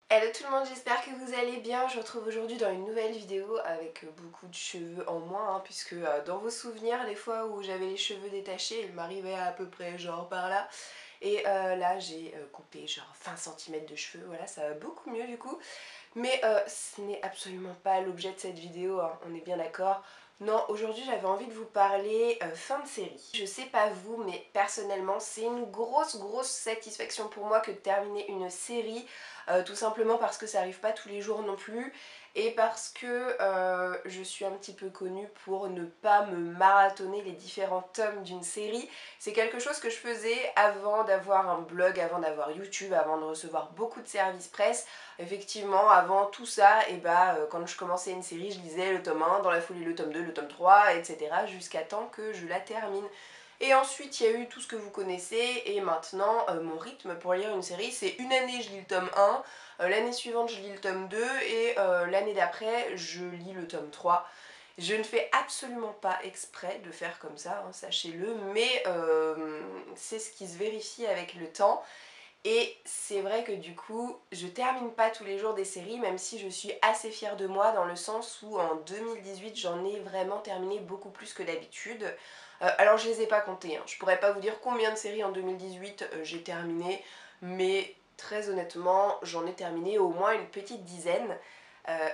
Hello tout le monde, j'espère que vous allez bien. Je vous retrouve aujourd'hui dans une nouvelle vidéo avec beaucoup de cheveux en moins puisque dans vos souvenirs, les fois où j'avais les cheveux détachés, il m'arrivait à peu près genre par là. Et là j'ai coupé genre 20 cm de cheveux, voilà, ça va beaucoup mieux du coup. Mais ce n'est absolument pas l'objet de cette vidéo, hein, on est bien d'accord. Non, aujourd'hui j'avais envie de vous parler fin de série. Je sais pas vous, mais personnellement c'est une grosse satisfaction pour moi que de terminer une série, tout simplement parce que ça arrive pas tous les jours non plus et parce que je suis un petit peu connue pour ne pas me marathonner les différents tomes d'une série. C'est quelque chose que je faisais avant d'avoir un blog, avant d'avoir YouTube, avant de recevoir beaucoup de services presse. Effectivement, avant tout ça, et quand je commençais une série, je lisais le tome 1, dans la foulée le tome 2, le tome 3, etc. jusqu'à temps que je la termine. Et ensuite, il y a eu tout ce que vous connaissez, et maintenant, mon rythme pour lire une série, c'est une année, je lis le tome 1, l'année suivante, je lis le tome 2, et l'année d'après, je lis le tome 3. Je ne fais absolument pas exprès de faire comme ça, hein, sachez-le, mais c'est ce qui se vérifie avec le temps. Et c'est vrai que du coup, je termine pas tous les jours des séries, même si je suis assez fière de moi dans le sens où en 2018, j'en ai vraiment terminé beaucoup plus que d'habitude. Alors je les ai pas comptées, hein. Je pourrais pas vous dire combien de séries en 2018 j'ai terminé, mais très honnêtement, j'en ai terminé au moins une petite dizaine.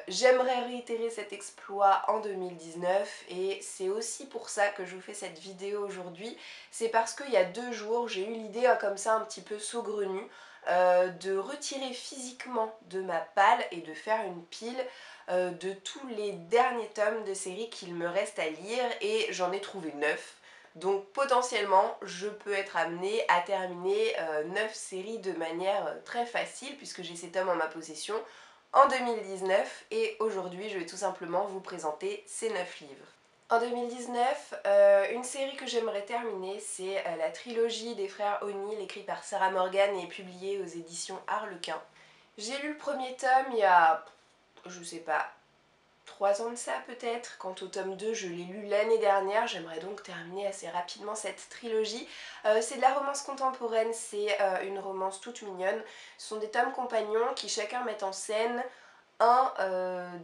J'aimerais réitérer cet exploit en 2019 et c'est aussi pour ça que je vous fais cette vidéo aujourd'hui. C'est parce qu'il y a 2 jours, j'ai eu l'idée comme ça un petit peu saugrenue de retirer physiquement de ma palle et de faire une pile de tous les derniers tomes de séries qu'il me reste à lire et j'en ai trouvé 9. Donc potentiellement, je peux être amenée à terminer 9 séries de manière très facile puisque j'ai ces tomes en ma possession en 2019 et aujourd'hui je vais tout simplement vous présenter ces 9 livres. En 2019, une série que j'aimerais terminer, c'est la trilogie des frères O'Neill écrite par Sarah Morgan et publiée aux éditions Harlequin. J'ai lu le premier tome il y a, je sais pas, 3 ans de ça peut-être. Quant au tome 2, je l'ai lu l'année dernière. J'aimerais donc terminer assez rapidement cette trilogie. C'est de la romance contemporaine, c'est une romance toute mignonne. Ce sont des tomes compagnons qui chacun mettent en scène un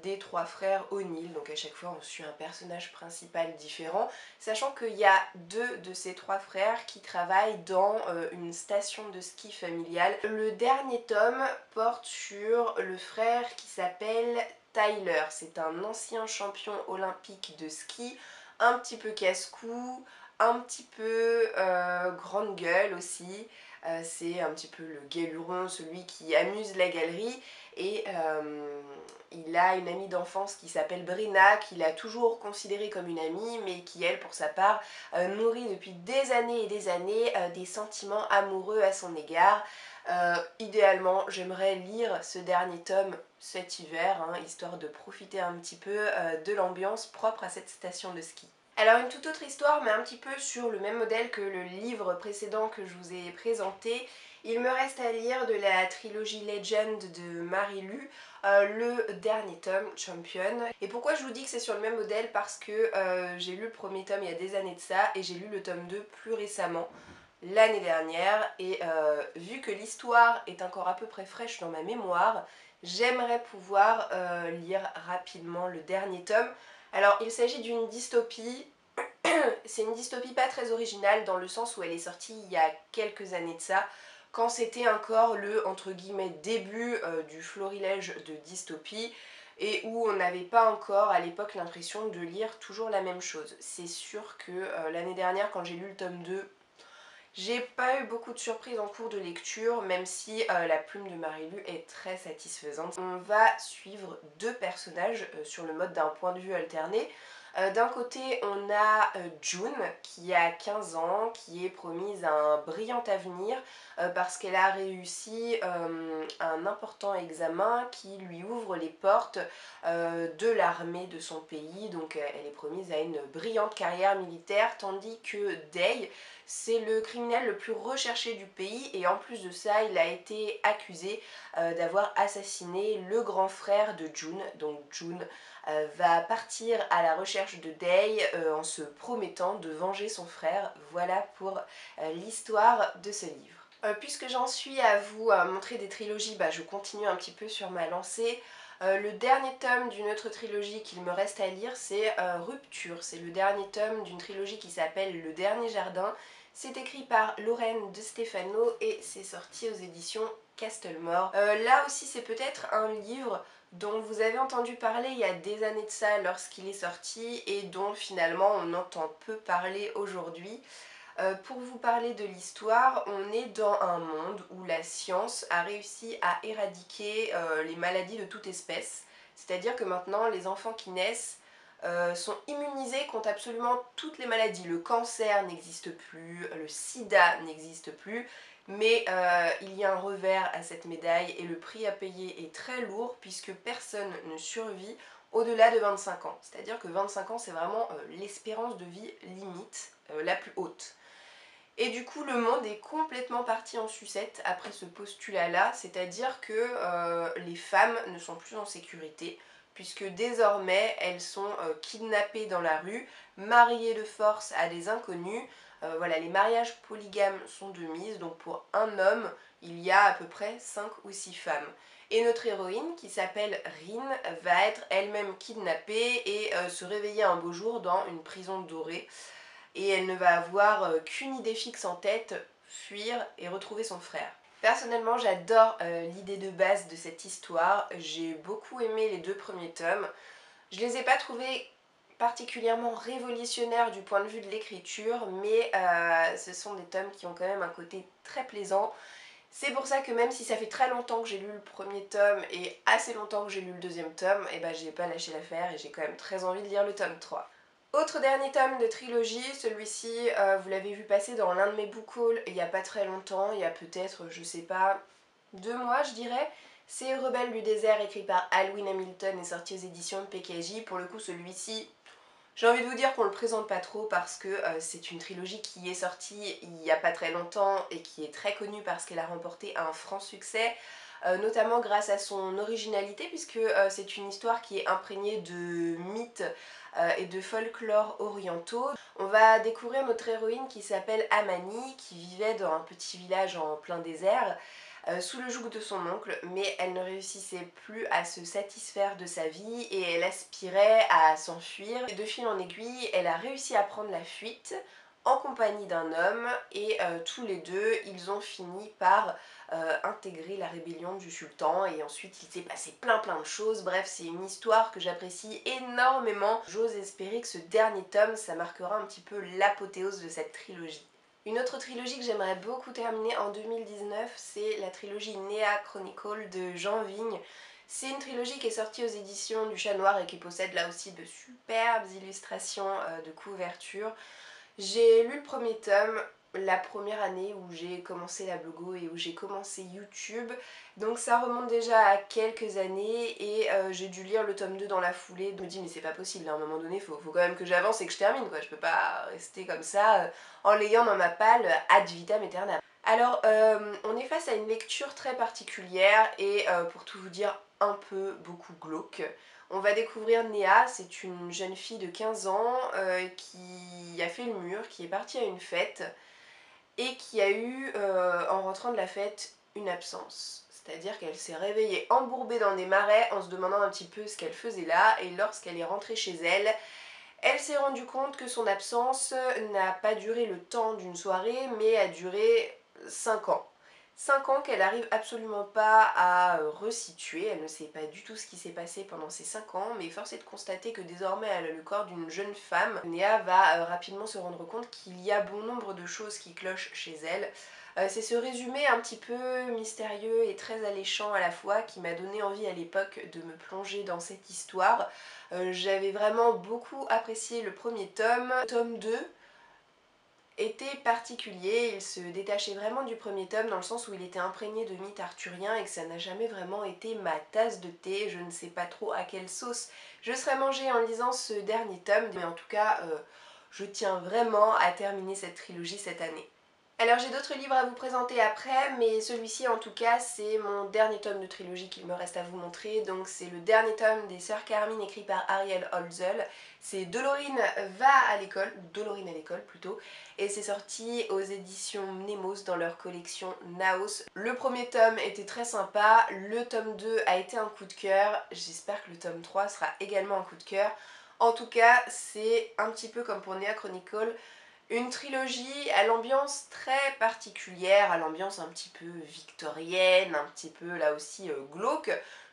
des 3 frères O'Neill, donc à chaque fois on suit un personnage principal différent, sachant qu'il y a 2 de ces 3 frères qui travaillent dans une station de ski familiale. Le dernier tome porte sur le frère qui s'appelle Tyler, c'est un ancien champion olympique de ski, un petit peu casse-cou, un petit peu grande gueule aussi. C'est un petit peu le galuron, celui qui amuse la galerie et il a une amie d'enfance qui s'appelle Brina, qu'il a toujours considérée comme une amie, mais qui elle, pour sa part, nourrit depuis des années et des années des sentiments amoureux à son égard. Idéalement, j'aimerais lire ce dernier tome cet hiver, hein, histoire de profiter un petit peu de l'ambiance propre à cette station de ski. Alors une toute autre histoire, mais un petit peu sur le même modèle que le livre précédent que je vous ai présenté. Il me reste à lire de la trilogie Legend de Marie-Lu, le dernier tome, Champion. Et pourquoi je vous dis que c'est sur le même modèle? Parce que j'ai lu le premier tome il y a des années de ça et j'ai lu le tome 2 plus récemment, l'année dernière. Et vu que l'histoire est encore à peu près fraîche dans ma mémoire, j'aimerais pouvoir lire rapidement le dernier tome. Alors il s'agit d'une dystopie. C'est une dystopie pas très originale dans le sens où elle est sortie il y a quelques années de ça, quand c'était encore le entre guillemets début du florilège de dystopie et où on n'avait pas encore à l'époque l'impression de lire toujours la même chose. C'est sûr que l'année dernière quand j'ai lu le tome 2, j'ai pas eu beaucoup de surprises en cours de lecture, même si la plume de Marie-Lu est très satisfaisante. On va suivre 2 personnages sur le mode d'un point de vue alterné. D'un côté, on a June qui a 15 ans, qui est promise un brillant avenir parce qu'elle a réussi un important examen qui lui ouvre les portes de l'armée de son pays. Donc elle est promise à une brillante carrière militaire, tandis que Day, c'est le criminel le plus recherché du pays et en plus de ça, il a été accusé d'avoir assassiné le grand frère de June. Donc June va partir à la recherche de Day en se promettant de venger son frère. Voilà pour l'histoire de ce livre. Puisque j'en suis à vous montrer des trilogies, je continue un petit peu sur ma lancée. Le dernier tome d'une autre trilogie qu'il me reste à lire, c'est Rupture. C'est le dernier tome d'une trilogie qui s'appelle Le Dernier Jardin. C'est écrit par Lorraine De Stefano et c'est sorti aux éditions Castlemore. Là aussi, c'est peut-être un livre dont vous avez entendu parler il y a des années de ça lorsqu'il est sorti et dont finalement on entend peu parler aujourd'hui. Pour vous parler de l'histoire, on est dans un monde où la science a réussi à éradiquer les maladies de toute espèce. C'est-à-dire que maintenant, les enfants qui naissent sont immunisés contre absolument toutes les maladies. Le cancer n'existe plus, le sida n'existe plus, mais il y a un revers à cette médaille et le prix à payer est très lourd puisque personne ne survit au-delà de 25 ans. C'est-à-dire que 25 ans, c'est vraiment l'espérance de vie limite, la plus haute. Et du coup, le monde est complètement parti en sucette après ce postulat-là, c'est-à-dire que les femmes ne sont plus en sécurité, puisque désormais elles sont kidnappées dans la rue, mariées de force à des inconnus. Voilà, les mariages polygames sont de mise, donc pour un homme, il y a à peu près 5 ou 6 femmes. Et notre héroïne, qui s'appelle Rin, va être elle-même kidnappée et se réveiller un beau jour dans une prison dorée et elle ne va avoir qu'une idée fixe en tête, fuir et retrouver son frère. Personnellement, j'adore l'idée de base de cette histoire, j'ai beaucoup aimé les 2 premiers tomes. Je les ai pas trouvés particulièrement révolutionnaires du point de vue de l'écriture, mais ce sont des tomes qui ont quand même un côté très plaisant. C'est pour ça que même si ça fait très longtemps que j'ai lu le premier tome et assez longtemps que j'ai lu le deuxième tome, et j'ai pas lâché l'affaire et j'ai quand même très envie de lire le tome 3. Autre dernier tome de trilogie, celui-ci vous l'avez vu passer dans l'un de mes book hauls il y a pas très longtemps, il y a peut-être, je sais pas, 2 mois je dirais. C'est Rebelles du désert écrit par Alwyn Hamilton et sorti aux éditions de PKJ. Pour le coup celui-ci, j'ai envie de vous dire qu'on le présente pas trop parce que c'est une trilogie qui est sortie il y a pas très longtemps et qui est très connue parce qu'elle a remporté un franc succès. Notamment grâce à son originalité puisque c'est une histoire qui est imprégnée de mythes et de folklore orientaux. On va découvrir notre héroïne qui s'appelle Amani, qui vivait dans un petit village en plein désert sous le joug de son oncle, mais elle ne réussissait plus à se satisfaire de sa vie et elle aspirait à s'enfuir. De fil en aiguille, elle a réussi à prendre la fuite en compagnie d'un homme et tous les deux ils ont fini par intégrer la rébellion du sultan et ensuite il s'est passé plein de choses. Bref, c'est une histoire que j'apprécie énormément. J'ose espérer que ce dernier tome ça marquera un petit peu l'apothéose de cette trilogie. Une autre trilogie que j'aimerais beaucoup terminer en 2019, c'est la trilogie Nea Chronicle de Jean Vigne. C'est une trilogie qui est sortie aux éditions du Chat Noir et qui possède là aussi de superbes illustrations de couverture. J'ai lu le premier tome la première année où j'ai commencé la blogo et où j'ai commencé YouTube, donc ça remonte déjà à quelques années et j'ai dû lire le tome 2 dans la foulée. Je me dis mais c'est pas possible, à un moment donné faut quand même que j'avance et que je termine quoi, je peux pas rester comme ça en l'ayant dans ma palle ad vitam aeternam. Alors on est face à une lecture très particulière et pour tout vous dire un peu beaucoup glauque. On va découvrir Néa, c'est une jeune fille de 15 ans qui a fait le mur, qui est partie à une fête et qui a eu, en rentrant de la fête, une absence. C'est-à-dire qu'elle s'est réveillée embourbée dans des marais en se demandant un petit peu ce qu'elle faisait là et lorsqu'elle est rentrée chez elle, elle s'est rendue compte que son absence n'a pas duré le temps d'une soirée mais a duré 5 ans. 5 ans qu'elle n'arrive absolument pas à resituer, elle ne sait pas du tout ce qui s'est passé pendant ces 5 ans, mais force est de constater que désormais elle a le corps d'une jeune femme. Néa va rapidement se rendre compte qu'il y a bon nombre de choses qui clochent chez elle. C'est ce résumé un petit peu mystérieux et très alléchant à la fois qui m'a donné envie à l'époque de me plonger dans cette histoire. J'avais vraiment beaucoup apprécié le premier tome. Le tome 2 était particulier, il se détachait vraiment du premier tome dans le sens où il était imprégné de mythes arthuriens et que ça n'a jamais vraiment été ma tasse de thé. Je ne sais pas trop à quelle sauce je serais mangée en lisant ce dernier tome, mais en tout cas je tiens vraiment à terminer cette trilogie cette année. Alors j'ai d'autres livres à vous présenter après, mais celui-ci en tout cas c'est mon dernier tome de trilogie qu'il me reste à vous montrer. Donc c'est le dernier tome des Sœurs Carmine écrit par Ariel Holzel. C'est Dolorine va à l'école, ou Dolorine à l'école plutôt, et c'est sorti aux éditions Nemos dans leur collection Naos. Le premier tome était très sympa, le tome 2 a été un coup de cœur, j'espère que le tome 3 sera également un coup de cœur. En tout cas c'est un petit peu comme pour Nea Chronicle, une trilogie à l'ambiance très particulière, à l'ambiance un petit peu victorienne, un petit peu là aussi glauque,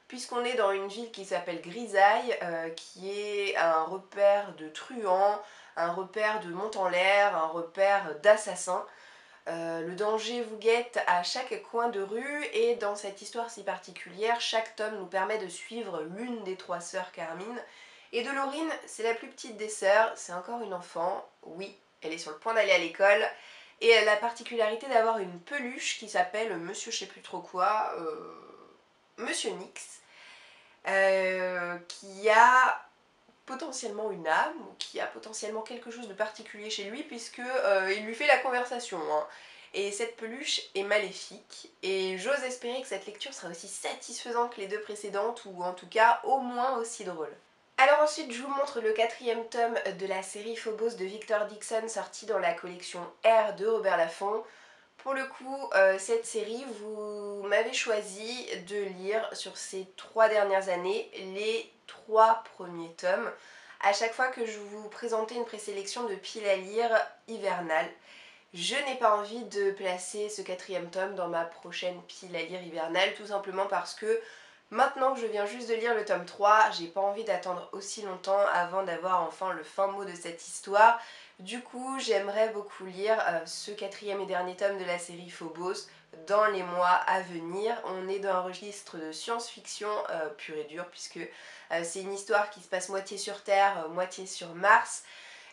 puisqu'on est dans une ville qui s'appelle Grisaille, qui est un repère de truands, un repère de monte en l'air, un repère d'assassins. Le danger vous guette à chaque coin de rue et dans cette histoire si particulière, chaque tome nous permet de suivre l'une des trois sœurs Carmine. Et Dolorine, c'est la plus petite des sœurs, c'est encore une enfant, oui, elle est sur le point d'aller à l'école, et elle a la particularité d'avoir une peluche qui s'appelle Monsieur je sais plus trop quoi, Monsieur Nix, qui a potentiellement une âme, ou qui a potentiellement quelque chose de particulier chez lui, puisque il lui fait la conversation, hein. Et cette peluche est maléfique, et j'ose espérer que cette lecture sera aussi satisfaisante que les deux précédentes, ou en tout cas au moins aussi drôle. Alors ensuite je vous montre le quatrième tome de la série Phobos de Victor Dixon sorti dans la collection R de Robert Laffont. Pour le coup, cette série, vous m'avez choisi de lire sur ces 3 dernières années les 3 premiers tomes. À chaque fois que je vous présentais une présélection de piles à lire hivernale, je n'ai pas envie de placer ce quatrième tome dans ma prochaine pile à lire hivernale, tout simplement parce que maintenant que je viens juste de lire le tome 3, j'ai pas envie d'attendre aussi longtemps avant d'avoir enfin le fin mot de cette histoire. Du coup, j'aimerais beaucoup lire ce quatrième et dernier tome de la série Phobos dans les mois à venir. On est dans un registre de science-fiction pur et dur, puisque c'est une histoire qui se passe moitié sur Terre, moitié sur Mars.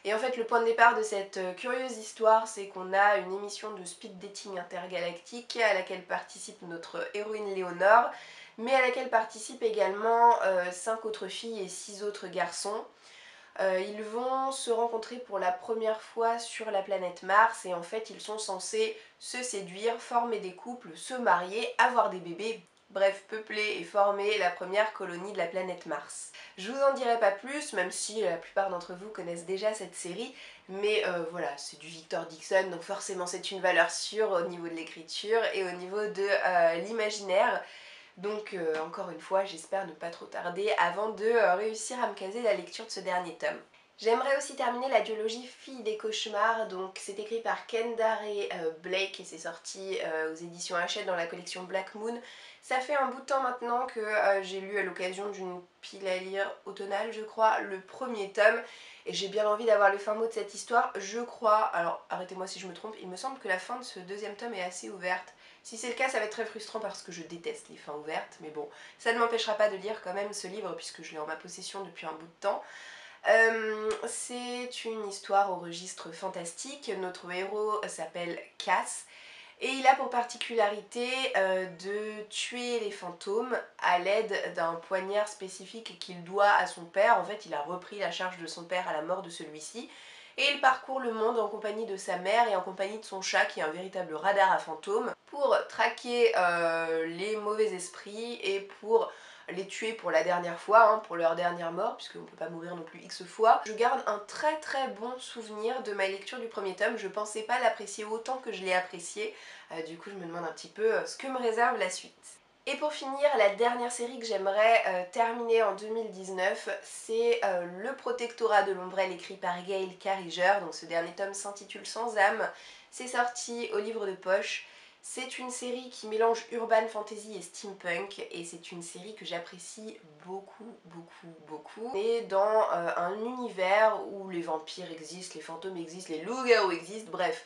Et en fait, le point de départ de cette curieuse histoire, c'est qu'on a une émission de speed dating intergalactique à laquelle participe notre héroïne Léonore, mais à laquelle participent également 5 autres filles et 6 autres garçons. Ils vont se rencontrer pour la première fois sur la planète Mars et en fait ils sont censés se séduire, former des couples, se marier, avoir des bébés, bref peupler et former la première colonie de la planète Mars. Je vous en dirai pas plus, même si la plupart d'entre vous connaissent déjà cette série, mais voilà, c'est du Victor Dixon, donc forcément c'est une valeur sûre au niveau de l'écriture et au niveau de l'imaginaire. Donc encore une fois, j'espère ne pas trop tarder avant de réussir à me caser la lecture de ce dernier tome. J'aimerais aussi terminer la duologie Fille des cauchemars, donc c'est écrit par Kendare Blake et c'est sorti aux éditions Hachette dans la collection Black Moon. Ça fait un bout de temps maintenant que j'ai lu à l'occasion d'une pile à lire automnale, je crois, le premier tome, et j'ai bien envie d'avoir le fin mot de cette histoire. Je crois, alors arrêtez-moi si je me trompe, il me semble que la fin de ce deuxième tome est assez ouverte. Si c'est le cas, ça va être très frustrant parce que je déteste les fins ouvertes, mais bon, ça ne m'empêchera pas de lire quand même ce livre puisque je l'ai en ma possession depuis un bout de temps. C'est une histoire au registre fantastique. Notre héros s'appelle Cass et il a pour particularité de tuer les fantômes à l'aide d'un poignard spécifique qu'il doit à son père. En fait, il a repris la charge de son père à la mort de celui-ci. Et il parcourt le monde en compagnie de sa mère et en compagnie de son chat qui est un véritable radar à fantômes pour traquer les mauvais esprits et pour les tuer pour la dernière fois, hein, pour leur dernière mort, puisqu'on ne peut pas mourir non plus X fois. Je garde un très très bon souvenir de ma lecture du premier tome, je pensais pas l'apprécier autant que je l'ai apprécié, du coup je me demande un petit peu ce que me réserve la suite. Et pour finir, la dernière série que j'aimerais terminer en 2019, c'est Le Protectorat de l'Ombrelle écrit par Gail Carriger, donc ce dernier tome s'intitule Sans âme, c'est sorti au livre de poche. C'est une série qui mélange urban fantasy et steampunk et c'est une série que j'apprécie beaucoup, beaucoup, beaucoup. On est dans un univers où les vampires existent, les fantômes existent, les loups-garous existent, bref.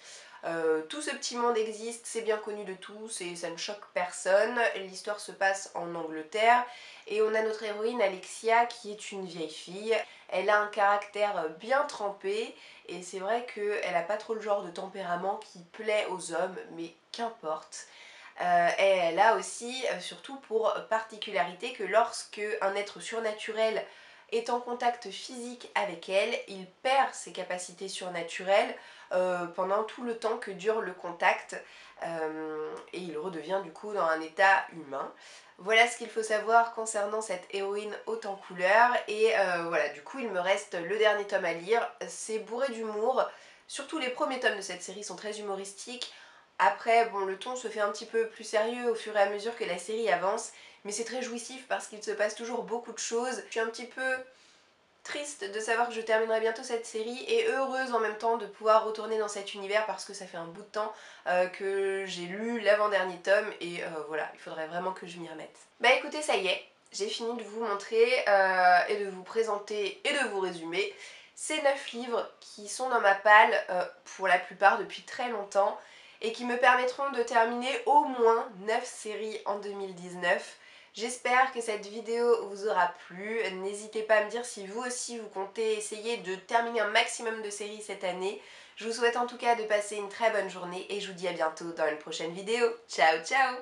Tout ce petit monde existe, c'est bien connu de tous et ça ne choque personne. L'histoire se passe en Angleterre et on a notre héroïne Alexia qui est une vieille fille. Elle a un caractère bien trempé et c'est vrai qu'elle n'a pas trop le genre de tempérament qui plaît aux hommes, mais qu'importe. Et elle a aussi, surtout pour particularité, que lorsque un être surnaturel est en contact physique avec elle, il perd ses capacités surnaturelles pendant tout le temps que dure le contact et il redevient du coup dans un état humain. Voilà ce qu'il faut savoir concernant cette héroïne haute en couleurs et voilà, du coup il me reste le dernier tome à lire. C'est bourré d'humour, surtout les premiers tomes de cette série sont très humoristiques. Après, bon, le ton se fait un petit peu plus sérieux au fur et à mesure que la série avance, mais c'est très jouissif parce qu'il se passe toujours beaucoup de choses. Je suis un petit peu triste de savoir que je terminerai bientôt cette série et heureuse en même temps de pouvoir retourner dans cet univers parce que ça fait un bout de temps que j'ai lu l'avant-dernier tome et voilà, il faudrait vraiment que je m'y remette. Bah écoutez, ça y est, j'ai fini de vous montrer et de vous présenter et de vous résumer ces 9 livres qui sont dans ma palle pour la plupart depuis très longtemps et qui me permettront de terminer au moins 9 séries en 2019. J'espère que cette vidéo vous aura plu. N'hésitez pas à me dire si vous aussi vous comptez essayer de terminer un maximum de séries cette année. Je vous souhaite en tout cas de passer une très bonne journée et je vous dis à bientôt dans une prochaine vidéo. Ciao ciao!